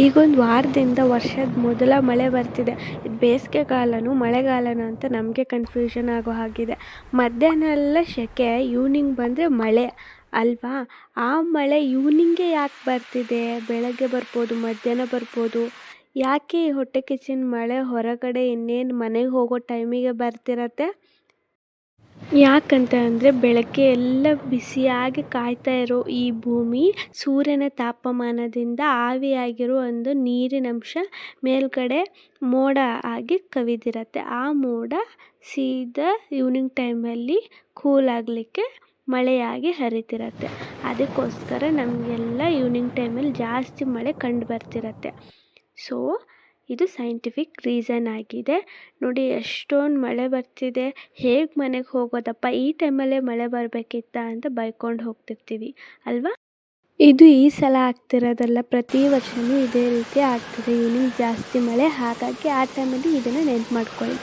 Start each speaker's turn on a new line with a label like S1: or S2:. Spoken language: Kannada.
S1: ಈಗೊಂದು ವಾರದಿಂದ ವರ್ಷದ ಮೊದಲ ಮಳೆ ಬರ್ತಿದೆ. ಇದು ಬೇಸಿಗೆಗಾಲನೋ ಮಳೆಗಾಲನೋ ಅಂತ ನಮಗೆ ಕನ್ಫ್ಯೂಷನ್ ಆಗೋ ಹಾಗಿದೆ. ಮಧ್ಯಾಹ್ನ ಎಲ್ಲ ಸೆಕೆ, ಈವ್ನಿಂಗ್ ಬಂದರೆ ಮಳೆ ಅಲ್ವಾ? ಆ ಮಳೆ ಈವ್ನಿಂಗೇ ಯಾಕೆ ಬರ್ತಿದೆ? ಬೆಳಗ್ಗೆ ಬರ್ಬೋದು, ಮಧ್ಯಾಹ್ನ ಬರ್ಬೋದು. ಯಾಕೆ ಈ ಹೊಟ್ಟೆ ಕಿಚ್ಚಿನ ಮಳೆ ಹೊರಗಡೆ ಇನ್ನೇನು ಮನೆಗೆ ಹೋಗೋ ಟೈಮಿಗೆ ಬರ್ತಿರತ್ತೆ? ಯಾಕಂತ ಅಂದರೆ ಬೆಳಗ್ಗೆ ಎಲ್ಲ ಬಿಸಿಯಾಗಿ ಕಾಯ್ತಾ ಇರೋ ಈ ಭೂಮಿ ಸೂರ್ಯನ ತಾಪಮಾನದಿಂದ ಆವಿಯಾಗಿರೋ ಒಂದು ನೀರಿನಂಶ ಮೇಲ್ಗಡೆ ಮೋಡ ಆಗಿ ಕವಿದಿರತ್ತೆ. ಆ ಮೋಡ ಸೀದಾ ಈವ್ನಿಂಗ್ ಟೈಮಲ್ಲಿ ಕೂಲ್ ಆಗಲಿಕ್ಕೆ ಮಳೆಯಾಗಿ ಹರಿತಿರತ್ತೆ. ಅದಕ್ಕೋಸ್ಕರ ನಮಗೆಲ್ಲ ಈವ್ನಿಂಗ್ ಟೈಮಲ್ಲಿ ಜಾಸ್ತಿ ಮಳೆ ಕಂಡು ಬರ್ತಿರತ್ತೆ. ಸೊ ಇದು ಸೈಂಟಿಫಿಕ್ ರೀಸನ್ ಆಗಿದೆ. ನೋಡಿ ಎಷ್ಟೊಂದು ಮಳೆ ಬರ್ತಿದೆ, ಹೇಗೆ ಮನೆಗೆ ಹೋಗೋದಪ್ಪ, ಈ ಟೈಮಲ್ಲೇ ಮಳೆ ಬರಬೇಕಿತ್ತ ಅಂತ ಬೈಕೊಂಡು ಹೋಗ್ತಿರ್ತೀವಿ ಅಲ್ವಾ? ಇದು ಈ ಸಲ ಆಗ್ತಿರೋದಲ್ಲ, ಪ್ರತಿ ವರ್ಷವೂ ಇದೇ ರೀತಿ ಆಗ್ತಿದೆ. ಈವ್ನಿಂಗ್ ಜಾಸ್ತಿ ಮಳೆ, ಹಾಗಾಗಿ ಆ ಟೈಮಲ್ಲಿ ಇದನ್ನು ನೆನ್ಪು ಮಾಡ್ಕೊಳ್ಳಿ.